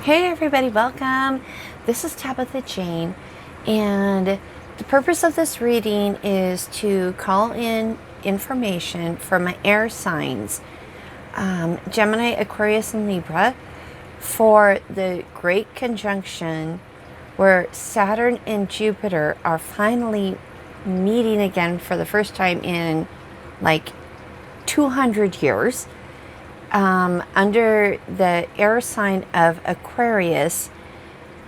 Hey everybody, welcome. This is Tabitha Jane, and the purpose of this reading is to call in information for my air signs, Gemini, Aquarius, and Libra, for the great conjunction where Saturn and Jupiter are finally meeting again for the first time in like 200 years. Under the air sign of Aquarius,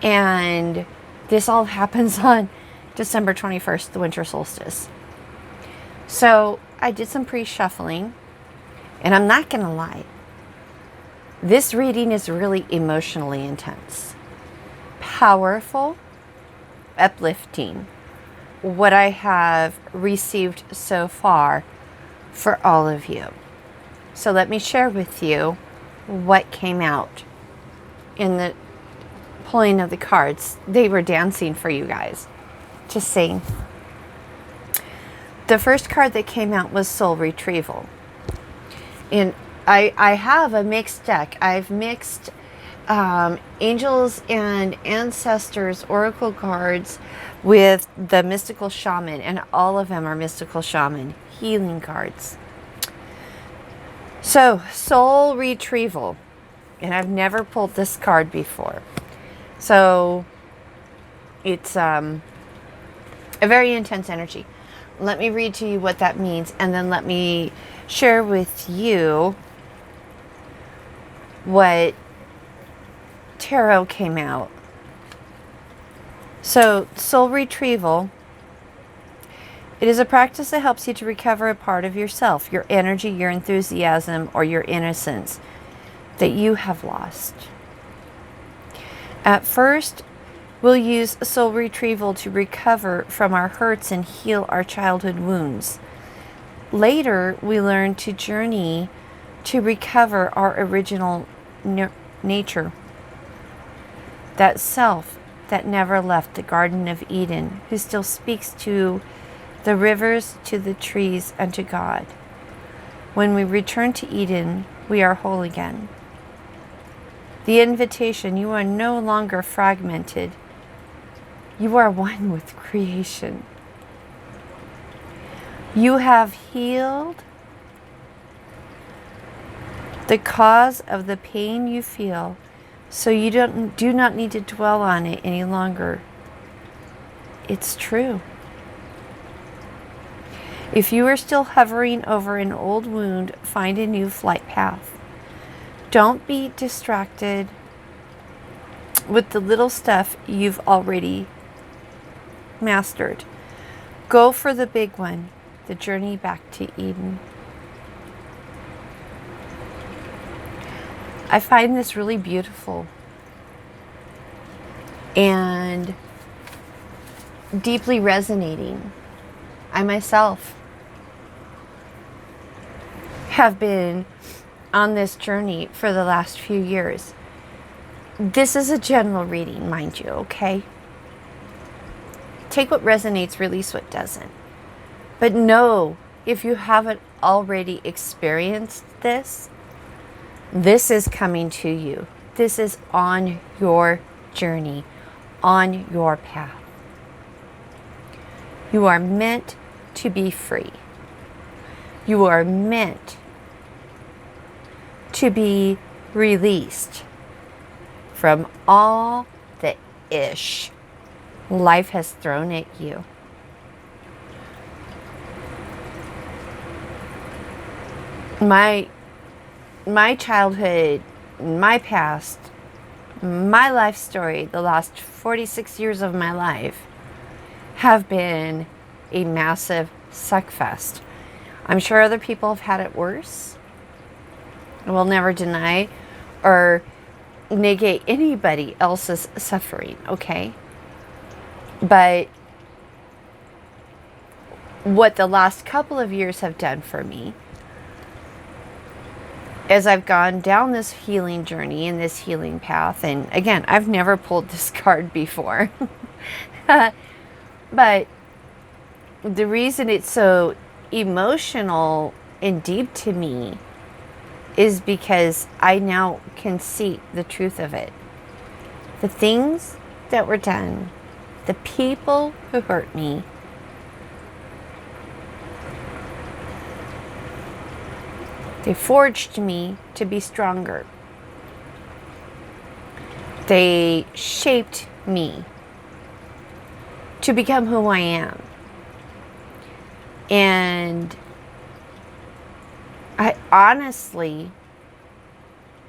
and this all happens on December 21st, the winter solstice. So I did some pre-shuffling, and I'm not gonna lie, this reading is really emotionally intense, powerful, uplifting, what I have received so far for all of you. So let me share with you what came out in the pulling of the cards. They were dancing for you guys. Just saying. The first card that came out was Soul Retrieval. And I have a mixed deck. I've mixed Angels and Ancestors Oracle cards with the Mystical Shaman. And all of them are Mystical Shaman healing cards. So, Soul Retrieval, and I've never pulled this card before. So, it's a very intense energy. Let me read to you what that means, and then let me share with you what tarot came out. So, Soul Retrieval, it is a practice that helps you to recover a part of yourself, your energy, your enthusiasm, or your innocence that you have lost. At first, we'll use soul retrieval to recover from our hurts and heal our childhood wounds. Later, we learn to journey to recover our original nature, that self that never left the Garden of Eden, who still speaks to the rivers, to the trees, and to God. When we return to Eden, we are whole again. The invitation: you are no longer fragmented. You are one with creation. You have healed the cause of the pain you feel, so you do not need to dwell on it any longer. It's true. If you are still hovering over an old wound, find a new flight path. Don't be distracted with the little stuff you've already mastered. Go for the big one, the journey back to Eden. I find this really beautiful and deeply resonating. I myself have been on this journey for the last few years. This is a general reading, mind you, okay? Take what resonates, release what doesn't. But know, if you haven't already experienced this, this is coming to you. This is on your journey, on your path. You are meant to be free. You are meant to be released from all the ish life has thrown at you. My childhood, my past, my life story, the last 46 years of my life have been a massive suckfest. I'm sure other people have had it worse. I will never deny or negate anybody else's suffering, okay? But what the last couple of years have done for me, as I've gone down this healing journey and this healing path, and again, I've never pulled this card before, but the reason it's so emotional and deep to me is because I now can see the truth of it. The things that were done, the people who hurt me, they forged me to be stronger. They shaped me to become who I am. And I honestly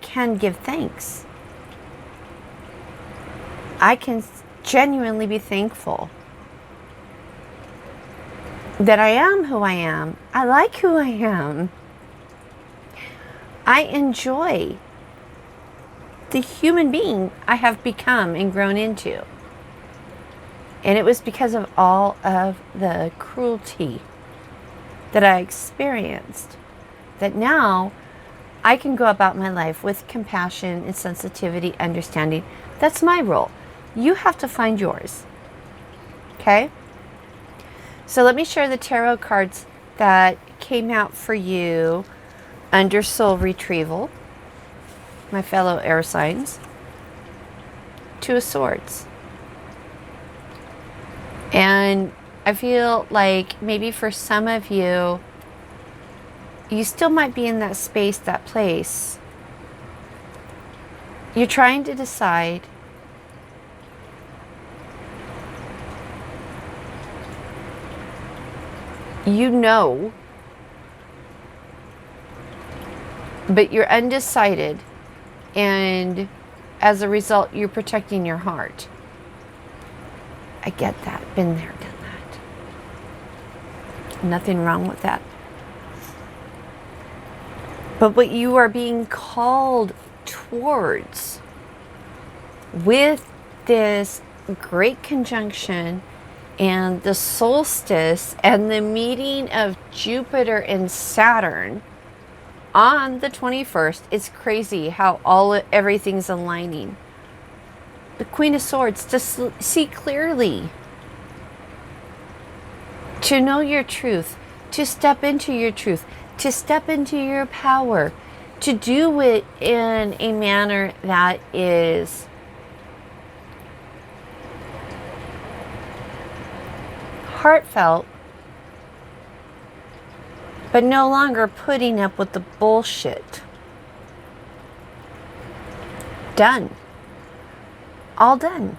can give thanks. I can genuinely be thankful that I am who I am. I like who I am. I enjoy the human being I have become and grown into. And it was because of all of the cruelty that I experienced that now I can go about my life with compassion and sensitivity, understanding. That's my role. You have to find yours. Okay? So let me share the tarot cards that came out for you under soul retrieval, my fellow air signs. Two of Swords. And I feel like maybe for some of you, you still might be in that space, that place. You're trying to decide you know, but you're undecided, and as a result, you're protecting your heart. I get that. Been there, done that. Nothing wrong with that. But what you are being called towards with this great conjunction and the solstice and the meeting of Jupiter and Saturn on the 21st, it's crazy how everything's aligning. The Queen of Swords, to see clearly, to know your truth, to step into your truth, to step into your power, to do it in a manner that is heartfelt, but no longer putting up with the bullshit. Done. All done.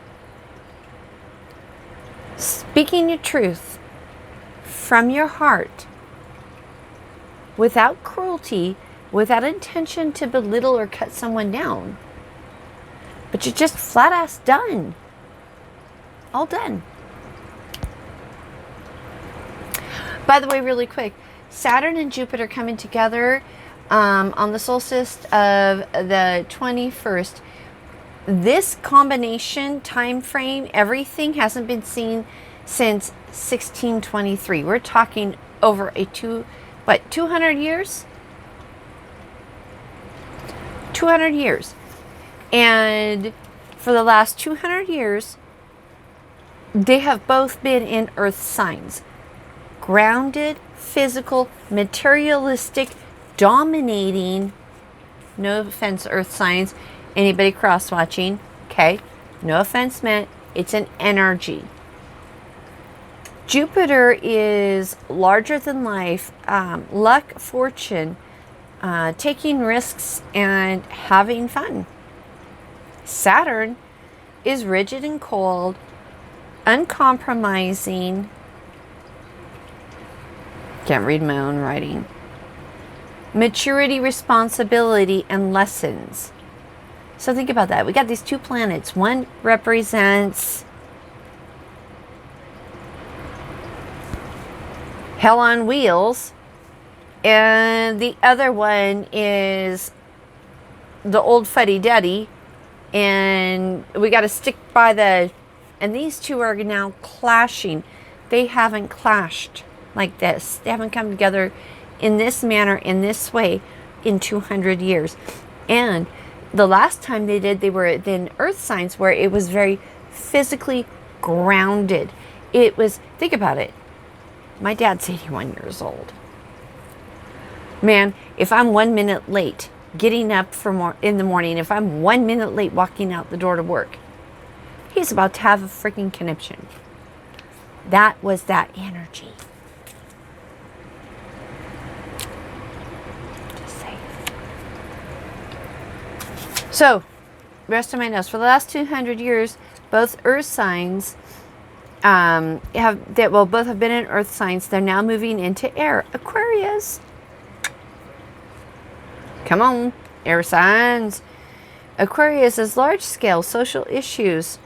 Speaking your truth from your heart without cruelty, without intention to belittle or cut someone down. But you're just flat ass done. All done. By the way, really quick, Saturn and Jupiter coming together on the solstice of the 21st. This combination, time frame, everything hasn't been seen since 1623. We're talking over 200 years? 200 years. And for the last 200 years, they have both been in earth signs. Grounded, physical, materialistic, dominating, no offense, earth signs, anybody cross-watching, okay? No offense meant, it's an energy. Jupiter is larger than life, luck, fortune, taking risks, and having fun. Saturn is rigid and cold, uncompromising. Can't read my own writing. Maturity, responsibility, and lessons. So think about that. We got these two planets. One represents hell on wheels, and the other one is the old fuddy-duddy, and we got to stick by the... And these two are now clashing. They haven't clashed like this. They haven't come together in this manner, in this way, in 200 years. And the last time they did, they were in earth signs where it was very physically grounded. It was, think about it. My dad's 81 years old. Man, if I'm 1 minute late getting up in the morning, if I'm 1 minute late walking out the door to work, He's about to have a freaking conniption. That was that energy. Just saying. So, rest of my notes. For the last 200 years, both earth signs both have been in earth signs. They're now moving into air. Aquarius. Come on, air signs. Aquarius is large-scale social issues,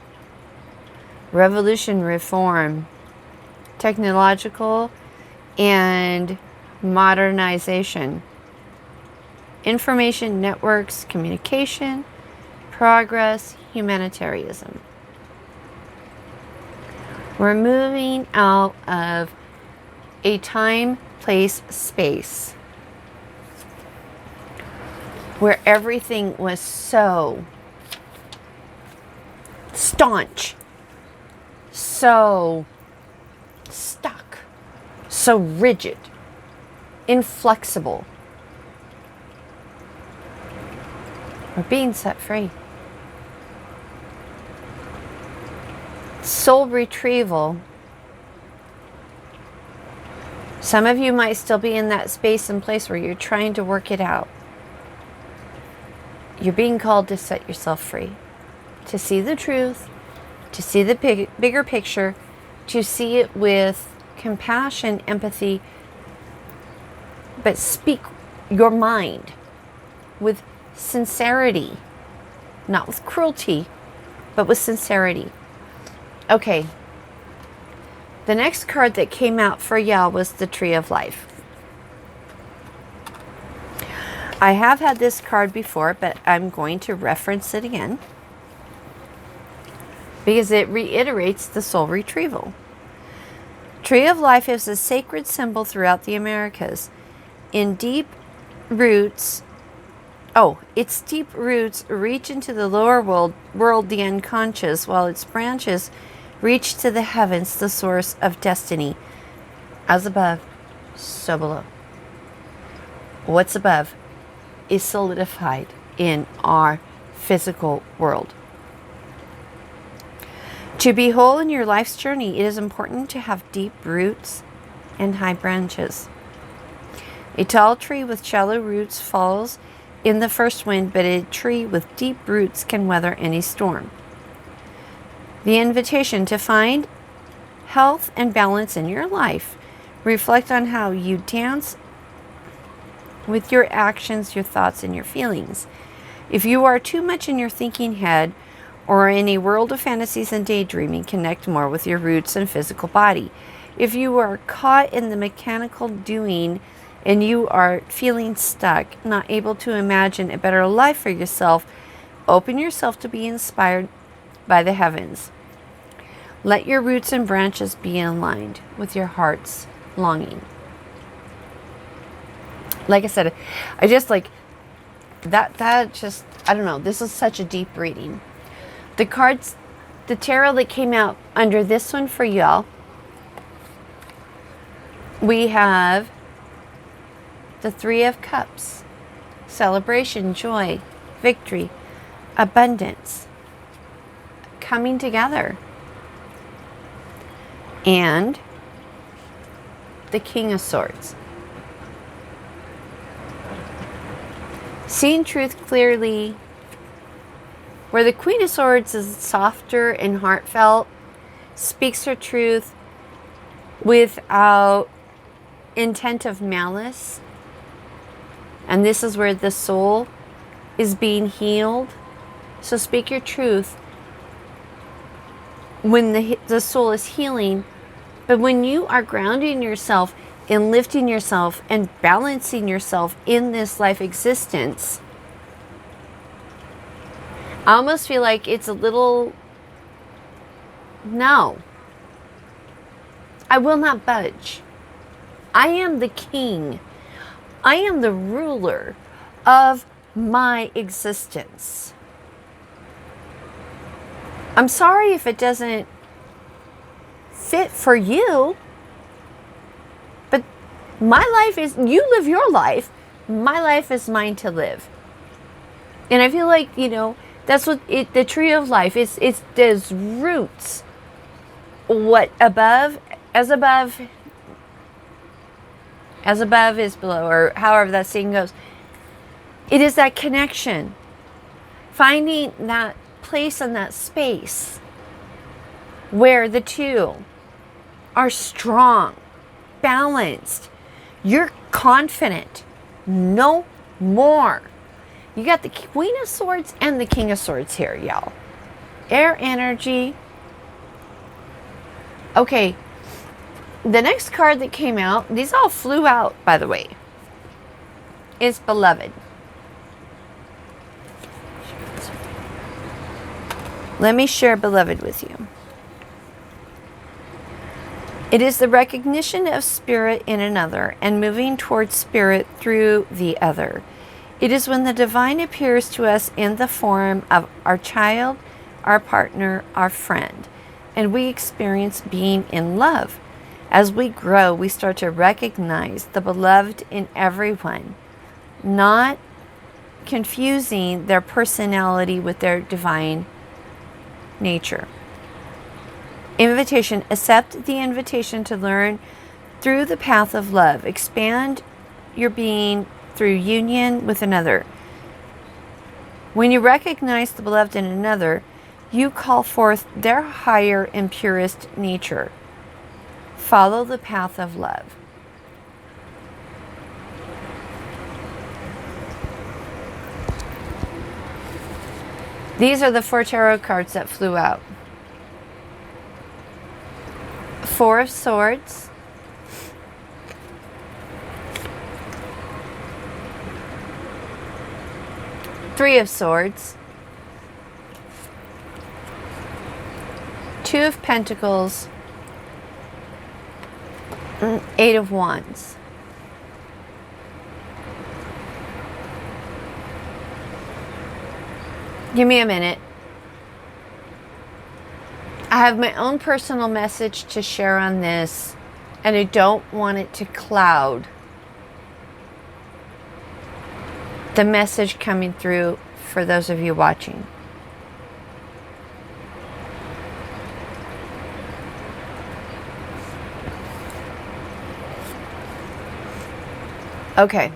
revolution, reform, technological and modernization, information networks, communication, progress, humanitarianism. We're moving out of a time, place, space where everything was so staunch, so stuck, so rigid, inflexible. We're being set free. Soul retrieval. Some of you might still be in that space and place where you're trying to work it out. You're being called to set yourself free, to see the truth, to see the bigger picture, to see it with compassion, empathy, but speak your mind with sincerity, not with cruelty, but with sincerity. Okay, the next card that came out for y'all was the Tree of Life. I have had this card before, but I'm going to reference it again because it reiterates the soul retrieval. Tree of Life is a sacred symbol throughout the Americas. Its deep roots reach into the lower world, the unconscious, while its branches reach to the heavens, the source of destiny. As above, so below. What's above is solidified in our physical world. To be whole in your life's journey, it is important to have deep roots and high branches. A tall tree with shallow roots falls in the first wind, but a tree with deep roots can weather any storm. The invitation to find health and balance in your life. Reflect on how you dance with your actions, your thoughts, and your feelings. If you are too much in your thinking head or in a world of fantasies and daydreaming, connect more with your roots and physical body. If you are caught in the mechanical doing and you are feeling stuck, not able to imagine a better life for yourself, open yourself to be inspired by the heavens. Let your roots and branches be aligned with your heart's longing. Like I said, I just like that just, I don't know, this is such a deep reading. The cards, the tarot that came out under this one for y'all, we have the Three of Cups, celebration, joy, victory, abundance, coming together, and the King of Swords. Seeing truth clearly, where the Queen of Swords is softer and heartfelt, speaks her truth without intent of malice. And this is where the soul is being healed. So speak your truth when the soul is healing. But when you are grounding yourself and lifting yourself and balancing yourself in this life existence, I almost feel like it's a little, no, I will not budge. I am the king. I am the ruler of my existence. I'm sorry if it doesn't fit for you, but my life is, you live your life, my life is mine to live. And I feel like, That's what the tree of life is. It's those roots. What above, as above is below, or however that saying goes. It is that connection. Finding that place and that space where the two are strong, balanced. You're confident. No more. You got the Queen of Swords and the King of Swords here, y'all. Air energy. Okay. The next card that came out, these all flew out, by the way, is Beloved. Let me share Beloved with you. It is the recognition of spirit in another and moving towards spirit through the other. It is when the divine appears to us in the form of our child, our partner, our friend, and we experience being in love. As we grow, we start to recognize the beloved in everyone, not confusing their personality with their divine nature. Invitation. Accept the invitation to learn through the path of love. Expand your being through union with another. When you recognize the beloved in another, you call forth their higher and purest nature. Follow the path of love. These are the 4 tarot cards that flew out. 4 of Swords, Three of Swords, 2 of Pentacles, 8 of Wands. Give me a minute. I have my own personal message to share on this, and I don't want it to cloud the message coming through for those of you watching. Okay.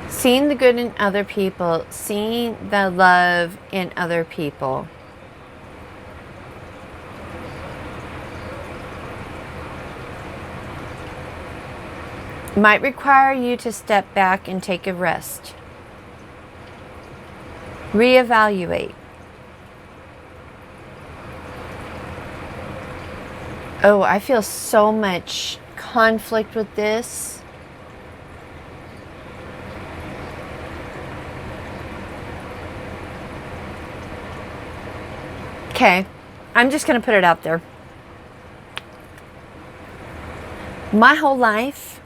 Seeing the good in other people, seeing the love in other people. Might require you to step back and take a rest. Reevaluate. Oh, I feel so much conflict with this. Okay, I'm just going to put it out there. My whole life,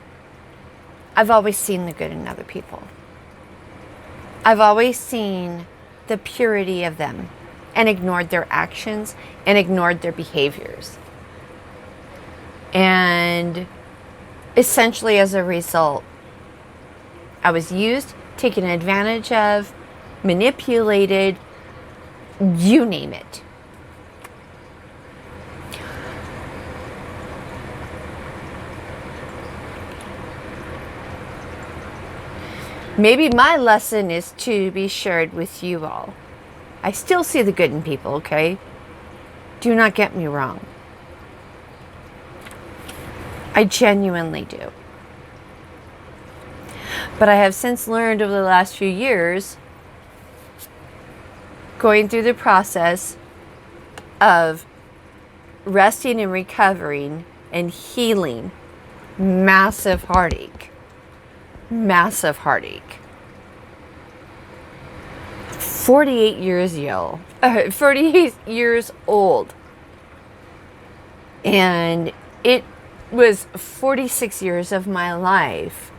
I've always seen the good in other people. I've always seen the purity of them and ignored their actions and ignored their behaviors. And essentially as a result, I was used, taken advantage of, manipulated, you name it. Maybe my lesson is to be shared with you all. I still see the good in people, okay? Do not get me wrong. I genuinely do. But I have since learned over the last few years, going through the process of resting and recovering and healing massive heartache. Massive heartache. 48 years, y'all. 48 years old. And it was 46 years of my life.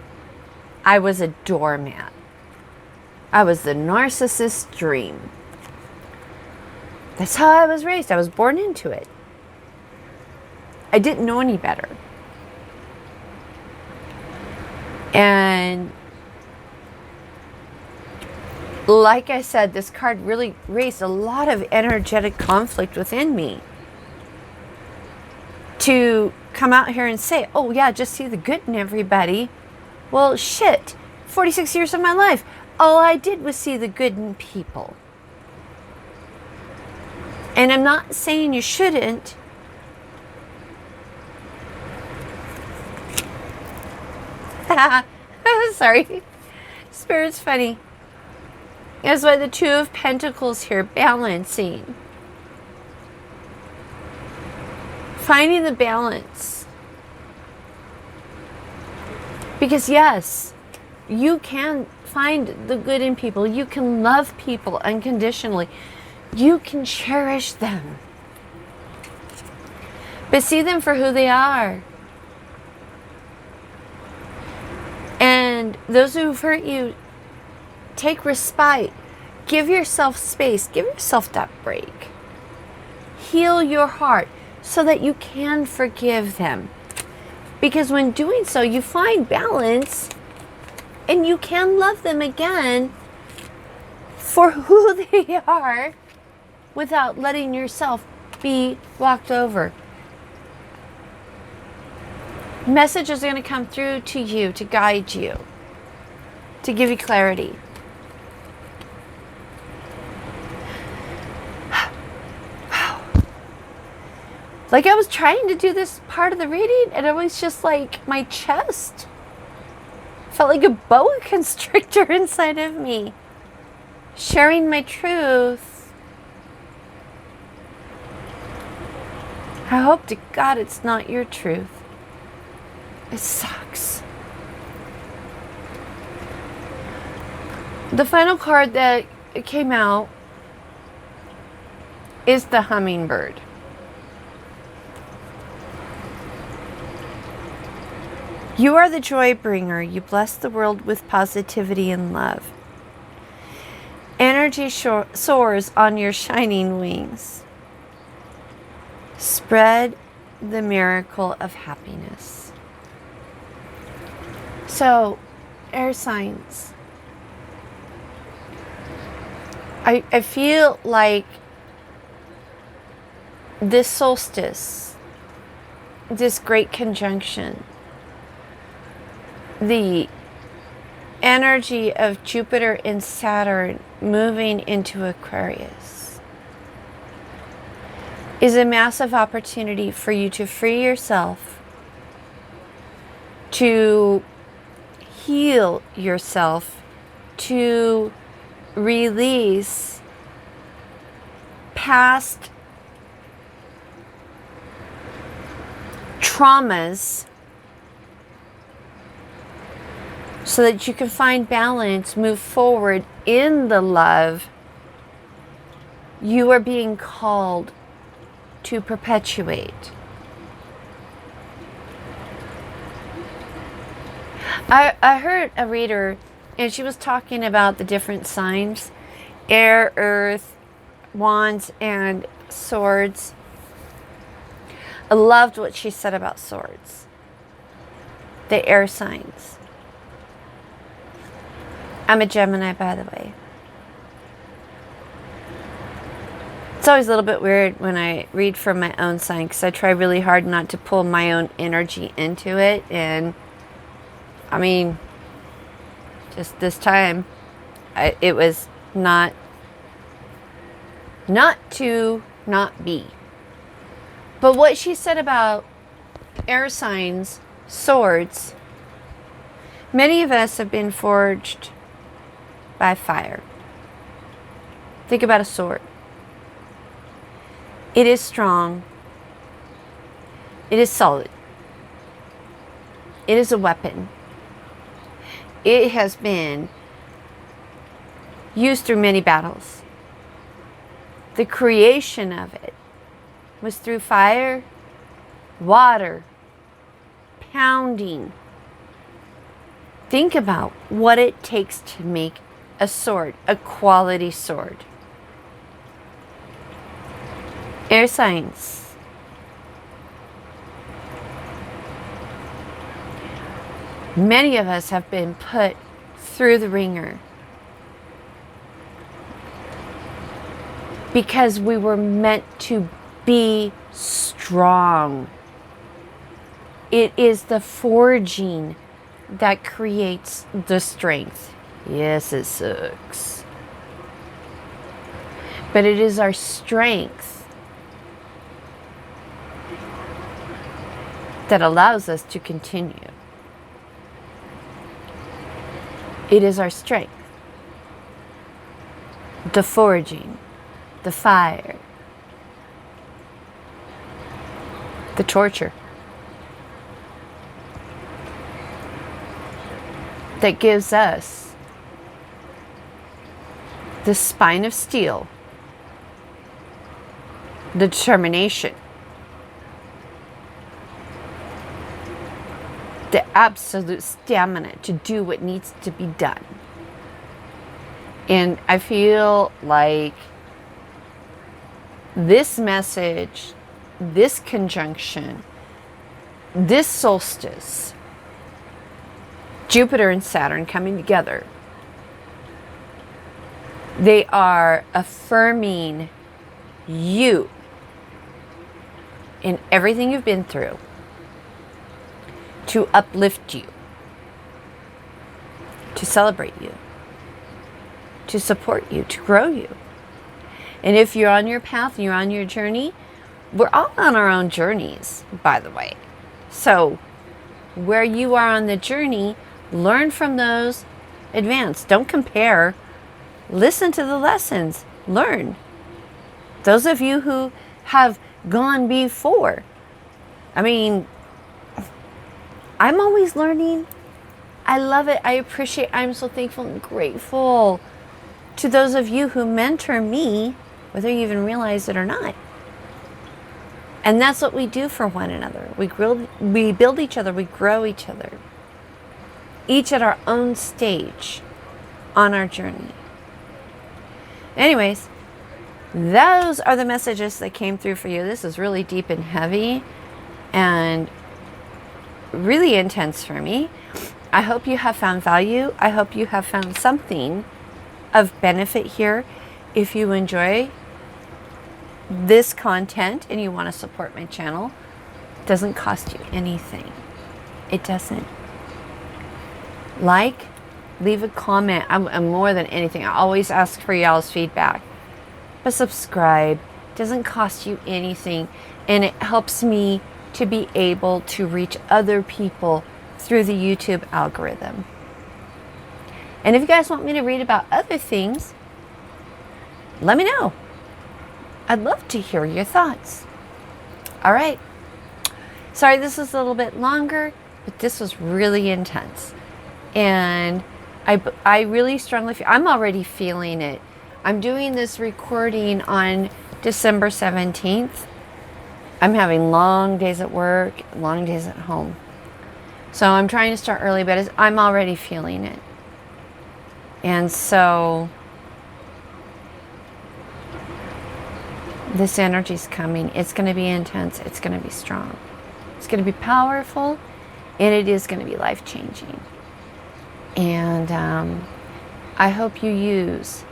I was a doormat. I was the narcissist's dream. That's how I was raised. I was born into it. I didn't know any better. And like I said, this card really raised a lot of energetic conflict within me. To come out here and say, oh yeah, just see the good in everybody. Well, shit, 46 years of my life, all I did was see the good in people. And I'm not saying you shouldn't. Sorry. Spirit's funny. That's why the Two of Pentacles here, balancing. Finding the balance. Because yes, you can find the good in people. You can love people unconditionally. You can cherish them. But see them for who they are. And those who've hurt you, take respite. Give yourself space. Give yourself that break. Heal your heart so that you can forgive them. Because when doing so, you find balance and you can love them again for who they are without letting yourself be walked over. Messages are going to come through to you to guide you, to give you clarity. Like I was trying to do this part of the reading and it was just like my chest felt like a boa constrictor inside of me. Sharing my truth. I hope to God it's not your truth. It sucks. The final card that came out is the hummingbird. You are the joy bringer. You bless the world with positivity and love. Energy soars on your shining wings. Spread the miracle of happiness. So, air signs. I feel like this solstice, this great conjunction, the energy of Jupiter and Saturn moving into Aquarius is a massive opportunity for you to free yourself, to heal yourself, to release past traumas so that you can find balance, move forward in the love you are being called to perpetuate. I heard a reader, and she was talking about the different signs, air, earth, wands, and swords. I loved what she said about swords. The air signs. I'm a Gemini, by the way. It's always a little bit weird when I read from my own sign because I try really hard not to pull my own energy into it. And I mean, just this time, it was not to not be. But what she said about air signs, swords, many of us have been forged by fire. Think about a sword. It is strong. It is solid. It is a weapon. It has been used through many battles. The creation of it was through fire, water, pounding. Think about what it takes to make a sword, a quality sword. Air signs. Many of us have been put through the ringer. because we were meant to be strong. It is the forging that creates the strength. Yes, it sucks. But it is our strength that allows us to continue. It is our strength. The forging, the fire, the torture that gives us the spine of steel, the determination, the absolute stamina to do what needs to be done. And I feel like this message, this conjunction, this solstice, Jupiter and Saturn coming together, they are affirming you in everything you've been through to uplift you, to celebrate you, to support you, to grow you. And if you're on your path and you're on your journey, we're all on our own journeys, by the way. So where you are on the journey, learn from those, advance. Don't compare. Listen to the lessons. Learn. Those of you who have gone before, I mean, I'm always learning. I love it. I appreciate, I'm so thankful and grateful to those of you who mentor me, whether you even realize it or not. And that's what we do for one another. We build each other, we grow each other, each at our own stage on our journey. Anyways, those are the messages that came through for you. This is really deep and heavy and really intense for me. I hope you have found value. I hope you have found something of benefit here. If you enjoy this content and you want to support my channel, it doesn't cost you anything. It doesn't. Like, leave a comment. I'm more than anything, I always ask for y'all's feedback. But subscribe. It doesn't cost you anything, and it helps me to be able to reach other people through the YouTube algorithm. And if you guys want me to read about other things, let me know. I'd love to hear your thoughts. All right. Sorry this is a little bit longer, but this was really intense. And I really strongly feel, I'm already feeling it. I'm doing this recording on December 17th. I'm having long days at work, long days at home. So I'm trying to start early, but I'm already feeling it. And so this energy's coming. It's going to be intense. It's going to be strong. It's going to be powerful, and it is going to be life-changing. And I hope you use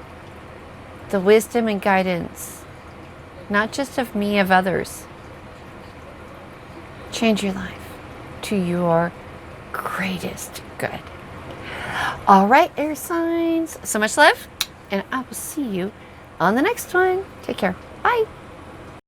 the wisdom and guidance, not just of me, of others. Change your life to your greatest good. All right, air signs. So much love, and I will see you on the next one. Take care.